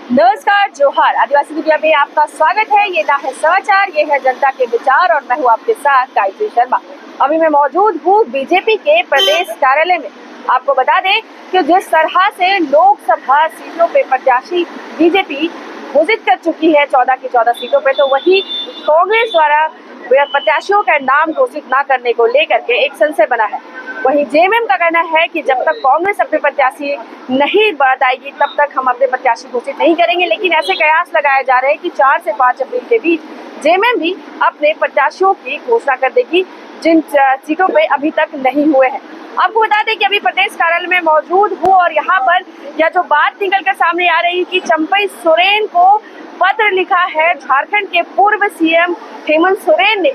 नमस्कार, जोहार। आदिवासी दुनिया में आपका स्वागत है। ये ना है समाचार, ये है जनता के विचार और मैं हूँ आपके साथ गायत्री शर्मा। अभी मैं मौजूद हूँ बीजेपी के प्रदेश कार्यालय में। आपको बता दें कि जिस तरह से लोकसभा सीटों पे प्रत्याशी बीजेपी घोषित कर चुकी है 14 की 14 सीटों पे, तो वही कांग्रेस द्वारा प्रत्याशियों का नाम घोषित न करने को लेकर के एक संशय बना है। वहीं जेएमएम का कहना है कि जब तक कांग्रेस अपने प्रत्याशी नहीं बताएगी तब तक हम अपने प्रत्याशी घोषित नहीं करेंगे। लेकिन ऐसे कयास लगाए जा रहे हैं कि 4 से 5 अप्रैल के बीच जेएमएम भी अपने प्रत्याशियों की घोषणा कर देगी जिन सीटों पे अभी तक नहीं हुए हैं। आपको बता दें कि अभी प्रदेश कार्यालय में मौजूद हूँ और यहाँ पर यह जो बात निकल कर सामने आ रही है कि चंपई सोरेन को पत्र लिखा है झारखंड के पूर्व सीएम हेमंत सोरेन ने,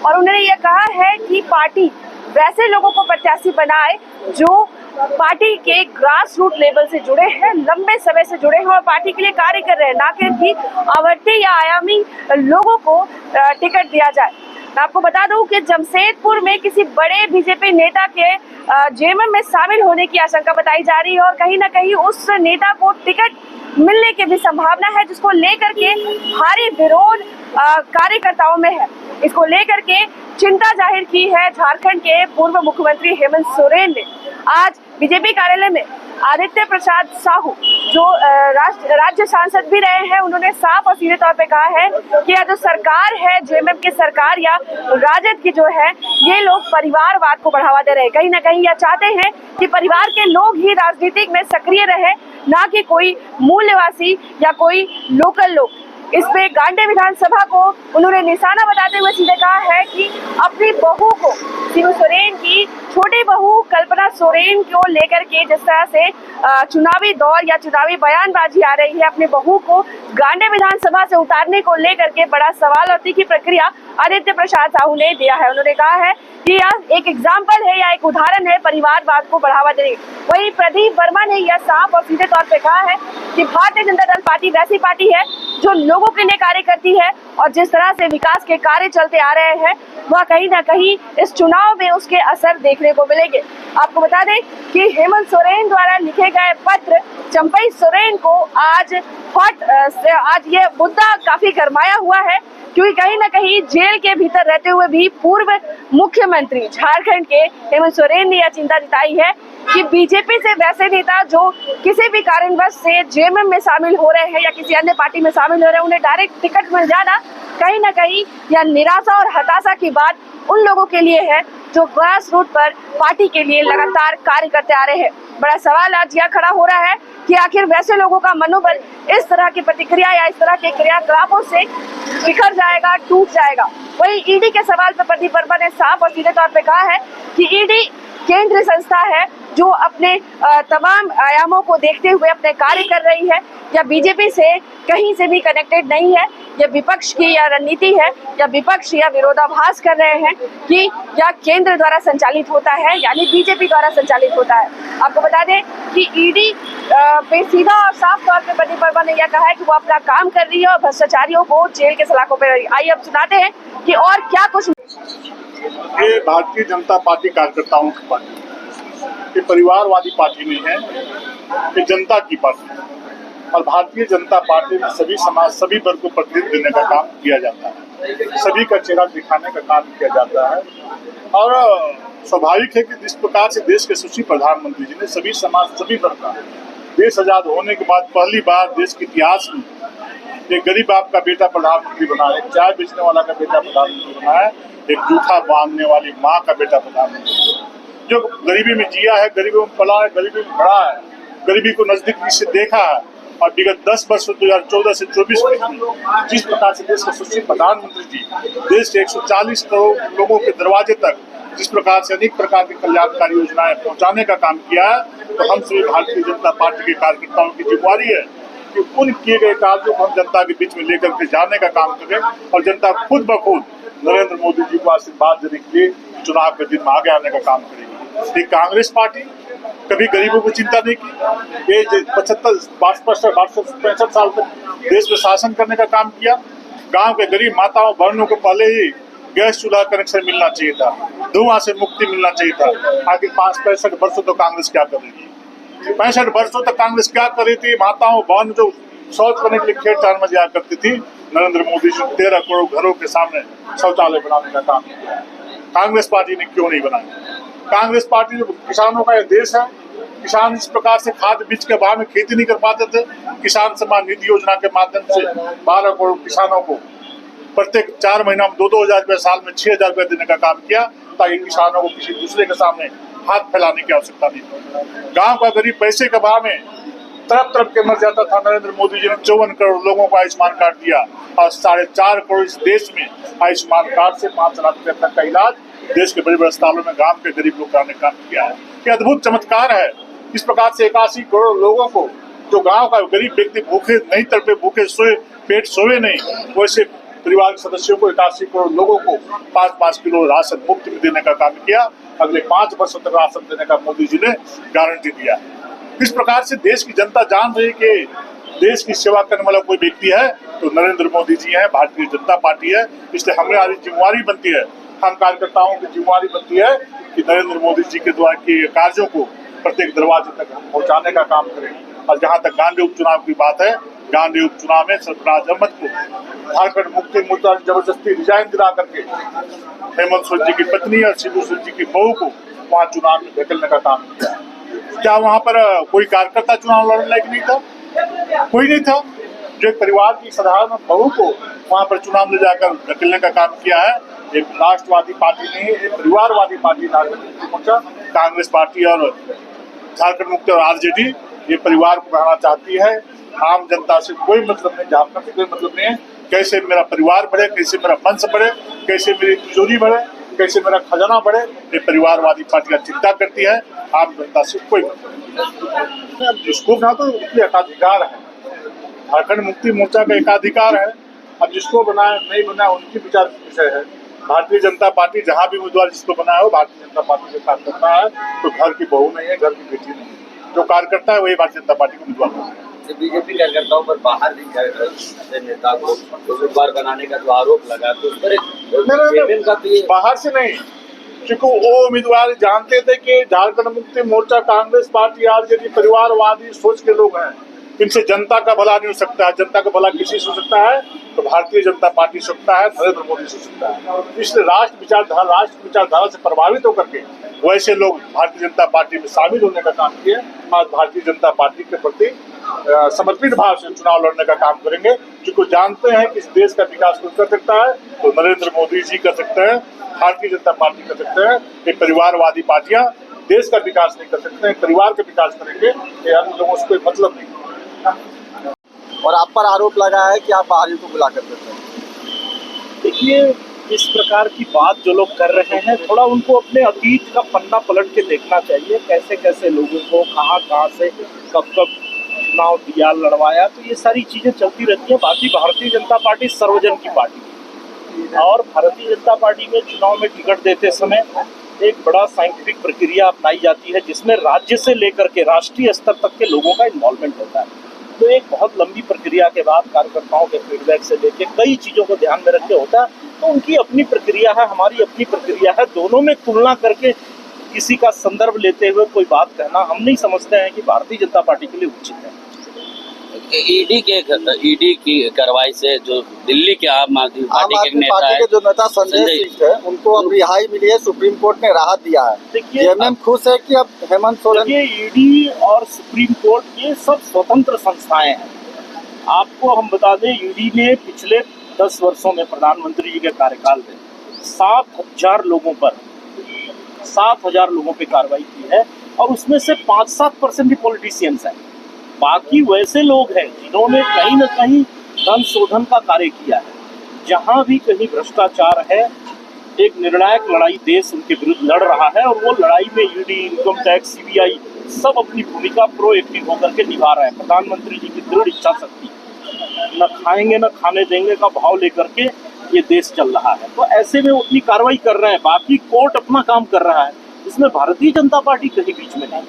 और उन्होंने यह कहा है कि पार्टी वैसे लोगों को प्रत्याशी बनाए जो पार्टी के ग्रास रूट लेवल से जुड़े हैं, लंबे समय से जुड़े हैं और पार्टी के लिए कार्य कर रहे हैं, ना कि आवर्ती या आयामी लोगों को टिकट दिया जाए। मैं आपको बता दूं कि जमशेदपुर में किसी बड़े बीजेपी नेता के जेएमएम में शामिल होने की आशंका बताई जा रही है और कहीं ना कहीं उस नेता को टिकट मिलने की भी संभावना है, जिसको लेकर के भारी विरोध कार्यकर्ताओं में है। इसको लेकर के चिंता जाहिर की है झारखंड के पूर्व मुख्यमंत्री हेमंत सोरेन ने। आज बीजेपी कार्यालय में आदित्य प्रसाद साहू जो राज्य सांसद भी रहे हैं, उन्होंने साफ और सीधे तौर पे कहा है कि यह जो सरकार है जेएमएम की सरकार या राजद की जो है, ये लोग परिवारवाद को बढ़ावा दे रहे हैं। कहीं ना कहीं यह चाहते हैं कि परिवार के लोग ही राजनीतिक में सक्रिय रहे, ना कि कोई मूल्यवासी या कोई लोकल लोग। इस पे गांडे विधानसभा को उन्होंने निशाना बताते हुए सीधे कहा है कि अपनी बहू को, शिबू सोरेन की छोटी बहू कल्पना सोरेन को लेकर के जिस तरह से चुनावी दौर या चुनावी बयानबाजी आ रही है, अपनी बहू को गांडे विधानसभा से उतारने को लेकर के बड़ा सवाल और तीखी प्रक्रिया आदित्य प्रसाद साहू ने दिया है। उन्होंने कहा है कि यह एक एग्जाम्पल है या एक उदाहरण है परिवारवाद को बढ़ावा देने। वहीं प्रदीप वर्मा ने यह साफ और सीधे तौर पे कहा है कि भारतीय जनता दल पार्टी वैसी पार्टी है जो लोगों के लिए कार्य करती है और जिस तरह से विकास के कार्य चलते आ रहे हैं वह कहीं ना कहीं इस चुनाव में उसके असर देखने को मिलेंगे। आपको बता दें कि हेमंत सोरेन द्वारा लिखे गए पत्र चंपई सोरेन को आज ये मुद्दा काफी गरमाया हुआ है, क्योंकि कहीं ना कहीं जेल के भीतर रहते हुए भी पूर्व मुख्यमंत्री झारखंड के हेमंत सोरेन ने यह चिंता जताई है कि बीजेपी से वैसे नेता जो किसी भी कारणवश से जेएमएम में शामिल हो रहे हैं या किसी अन्य पार्टी में शामिल हो रहे हैं, उन्हें डायरेक्ट टिकट मिल जाना कहीं ना कहीं यह निराशा और हताशा की बात उन लोगों के लिए है जो ग्रास रूट पर पार्टी के लिए लगातार कार्य करते आ रहे हैं। बड़ा सवाल आज यह खड़ा हो रहा है कि आखिर वैसे लोगों का मनोबल इस तरह की प्रतिक्रिया या इस तरह के क्रियाकलापों से बिखर जाएगा, टूट जाएगा। वहीं ईडी के सवाल पर प्रदीप वर्मा ने साफ और सीधे तौर पे कहा है कि ईडी केंद्रीय संस्था है जो अपने तमाम आयामों को देखते हुए अपने कार्य कर रही है, या बीजेपी से कहीं से भी कनेक्टेड नहीं है। यह विपक्ष की या रणनीति है या विपक्ष या विरोधाभास कर रहे हैं कि यह केंद्र द्वारा संचालित होता है, यानी बीजेपी द्वारा संचालित होता है। आपको बता दें कि ईडी पे सीधा और साफ तौर पे प्रदीप वर्मा ने यह कहा है कि वो अपना काम कर रही है और भ्रष्टाचारियों को जेल के सलाखों पर। आइए अब सुनाते हैं कि और क्या कुछ। ये भारतीय जनता पार्टी कार्यकर्ताओं की पार्टी, ये परिवारवादी पार्टी नहीं है, ये जनता की पार्टी है। और भारतीय जनता पार्टी में सभी समाज, सभी वर्ग को प्रतिनिधित्व देने का काम किया जाता है, सभी का चेहरा दिखाने का काम किया जाता है। और स्वाभाविक है कि जिस प्रकार से देश के यशस्वी प्रधानमंत्री जी ने सभी समाज, सभी वर्ग का, देश आजाद होने के बाद पहली बार देश के इतिहास में एक गरीब बाप का बेटा प्रधानमंत्री बना है, एक चाय बेचने वाला का बेटा प्रधानमंत्री बना है, एक जूठा बांधने वाली माँ का बेटा प्रधानमंत्री, जो गरीबी में जिया है, गरीबी में पला है, गरीबी में बढ़ा है, गरीबी को नजदीक से देखा है। और विगत 10 वर्ष 2014 से 24 में जिस प्रकार से देश के यशस्वी प्रधानमंत्री जी देश के 140 करोड़ लोगों के दरवाजे तक जिस प्रकार से अनेक प्रकार की कल्याणकारी योजनाएं पहुंचाने का काम किया है, तो हम सभी भारतीय जनता पार्टी के कार्यकर्ताओं की जिम्मेदारी है कि उन किए गए कार्यों को हम जनता के बीच में लेकर के जाने का काम करें और जनता खुद ब खुद नरेंद्र मोदी जी को आशीर्वाद देने के लिए चुनाव के दिन में आगे आने का काम करेगी। ये कांग्रेस पार्टी कभी गरीबों की चिंता नहीं की। ये 65 साल तक देश में शासन करने का काम किया। गांव के गरीब माताओं बहनों को पहले ही गैस चूल्हा कनेक्शन मिलना चाहिए था, धुआं से मुक्ति मिलना चाहिए था। आगे 65 वर्षों तो कांग्रेस क्या कर रही थी? 65 वर्षों तक कांग्रेस क्या कर रही थी? माताओं बहन जो शौच करने के लिए खेत में जाया करती थी, नरेंद्र मोदी जी 13 करोड़ घरों के सामने शौचालय बनाने का काम किया। कांग्रेस पार्टी ने क्यों नहीं बनाया? कांग्रेस पार्टी जो किसानों का यह देश है, किसान इस प्रकार से खाद बीज के भाव में खेती नहीं कर पाते थे। किसान सम्मान निधि योजना के माध्यम से 12 करोड़ किसानों को प्रत्येक 4 महीना में 2-2 हजार रुपये, साल में 6 हजार रुपये देने का काम किया, ताकि किसानों को किसी दूसरे के सामने हाथ फैलाने की आवश्यकता नहीं पड़ी। गांव का गरीब पैसे के भाव में तरफ तरफ के मर जाता था। नरेंद्र मोदी जी ने 54 करोड़ लोगों को आयुष्मान कार्ड दिया और 4.5 करोड़ इस देश में आयुष्मान कार्ड से 5 लाख रुपए तक का इलाज देश के बड़े बड़े अस्पतालों में गांव के गरीब लोग कराने का काम किया है। ये अद्भुत चमत्कार है। इस प्रकार से 81 करोड़ लोगों को, जो गांव का गरीब व्यक्ति भूखे नहीं तड़पे, भूखे सोए, पेट सोए नहीं, वैसे परिवार के सदस्यों को 81 करोड़ लोगों को 5-5 किलो राशन मुफ्त में देने का काम किया। अगले 5 वर्षों तक राशन देने का मोदी जी ने गारंटी दिया। इस प्रकार से देश की जनता जान रही कि देश की सेवा करने वाला कोई व्यक्ति है तो नरेंद्र मोदी जी है, भारतीय जनता पार्टी है। इसलिए हमारी जिम्मेवारी बनती है, हम कार्यकर्ताओं की जिम्मेवारी बनती है कि नरेंद्र मोदी जी के द्वारा किए कार्यों को प्रत्येक दरवाजे तक हम पहुंचाने का काम करें। और जहां तक गांधी उपचुनाव की बात है, गांधी उपचुनाव में सरफराज अहमद को झारखंड मुक्ति मोर्चा ने जबरदस्ती रिजाइन दिला करके हेमंत सोरेन जी की पत्नी और शिबू सोरेन जी की बहू को वहां चुनाव में धकेलने का काम किया। क्या वहां पर कोई कार्यकर्ता चुनाव लड़ने लायक नहीं था? कोई नहीं था। जो एक परिवार की साधारण बहू को वहां पर चुनाव ले जाकर धकेलने का काम किया है, एक राष्ट्रवादी पार्टी नहीं, एक परिवारवादी पार्टी झारखंड मुक्ति मोर्चा, कांग्रेस पार्टी और झारखंड मुक्ति और आरजेडी ये परिवार को बढ़ाना चाहती है। आम जनता से कोई मतलब नहीं, झारखंड से कोई मतलब नहीं है। कैसे मेरा परिवार बढ़े, कैसे मेरा वंश बढ़े, कैसे मेरी तिजोरी बढ़े, कैसे मेरा खजाना बढ़े, ये परिवारवादी पार्टियां चिंता करती है। आम जनता से कोई मतलब जिसको बना तो उसकी एकाधिकार है। झारखंड मुक्ति मोर्चा का एकाधिकार है। अब जिसको बनाए नहीं बनाए उनकी विचार विषय है। भारतीय जनता पार्टी जहां भी उम्मीदवार जिसको बनाया हो, भारतीय जनता पार्टी के साथ करना है। तो घर की बहू नहीं है, घर की बेटी नहीं है, जो कार्यकर्ता है वही भारतीय जनता पार्टी को उम्मीदवार है। बीजेपी कार्यकर्ताओं पर बाहर भी नेता को उम्मीदवार बनाने का जो आरोप लगा, तो उस पर एक बाहर से नहीं, क्योंकि वो उम्मीदवार जानते थे कि झारखंड मुक्ति मोर्चा, कांग्रेस पार्टी, आरजेडी परिवारवादी सोच के लोग हैं। इनसे जनता का भला नहीं हो सकता है। जनता का भला किसी से हो सकता है तो भारतीय जनता पार्टी से सकता है, नरेंद्र मोदी से सकता है। इसलिए राष्ट्र विचारधारा से प्रभावित होकर के वैसे लोग भारतीय जनता पार्टी में शामिल होने का काम किए। आज भारतीय जनता पार्टी के प्रति समर्पित भाव से चुनाव लड़ने का काम करेंगे, क्योंकि जानते हैं कि इस देश का विकास कोई कर सकता है तो नरेंद्र मोदी जी कर सकते हैं, भारतीय जनता पार्टी कर सकते हैं। ये परिवारवादी पार्टियां देश का विकास नहीं कर सकते हैं, परिवार का विकास करेंगे। ये अन्य लोगों से कोई मतलब नहीं। और आप पर आरोप लगा है कि आप बाहरी को बुला कर देते हैं। देखिए, इस प्रकार की बात जो लोग कर रहे हैं, थोड़ा उनको अपने अतीत का पन्ना पलट के देखना चाहिए। कैसे कैसे लोगों को कहाँ से कब चुनाव दिया, लड़वाया, तो ये सारी चीज़ें चलती रहती हैं। बाकी भारतीय जनता पार्टी सर्वजन की पार्टी है और भारतीय जनता पार्टी में चुनाव में टिकट देते समय एक बड़ा साइंटिफिक प्रक्रिया अपनाई जाती है, जिसमें राज्य से लेकर के राष्ट्रीय स्तर तक के लोगों का इन्वॉल्वमेंट होता है। तो एक बहुत लंबी प्रक्रिया के बाद कार्यकर्ताओं के फीडबैक से लेके कई चीज़ों को ध्यान में रख के होता है। तो उनकी अपनी प्रक्रिया है, हमारी अपनी प्रक्रिया है। दोनों में तुलना करके किसी का संदर्भ लेते हुए कोई बात कहना हम नहीं समझते हैं कि भारतीय जनता पार्टी के लिए उचित है। ईडी की कार्रवाई से जो दिल्ली के आम आदमी पार्टी के नेता है, जो नेता संजय सिंह है, उनको अब रिहाई मिली है, सुप्रीम कोर्ट ने राहत दिया है। देखिए, जेएमएम खुश है कि अब हेमंत सोरेन। देखिए, ईडी और सुप्रीम कोर्ट ये सब स्वतंत्र संस्थाएं हैं। आपको हम बता दें, ईडी ने पिछले 10 वर्षों में प्रधानमंत्री जी के कार्यकाल में 7,000 लोगों पे कार्रवाई की है और उसमें से 5-7% ही पॉलिटिशियंस हैं। बाकी वैसे लोग हैं जिन्होंने कहीं ना कहीं धन शोधन का कार्य किया है। जहां भी कहीं भ्रष्टाचार है, एक निर्णायक लड़ाई देश उनके विरुद्ध लड़ रहा है और वो लड़ाई में ईडी, इनकम टैक्स, सीबीआई सब अपनी भूमिका प्रोएक्टिव होकर के निभा रहे हैं। प्रधानमंत्री जी की दृढ़ इच्छा शक्ति, न खाएंगे न खाने देंगे का भाव लेकर के ये देश चल रहा है। तो ऐसे में वो अपनी कार्रवाई कर रहे हैं, बाकी कोर्ट अपना काम कर रहा है। इसमें भारतीय जनता पार्टी कहीं बीच में नहीं।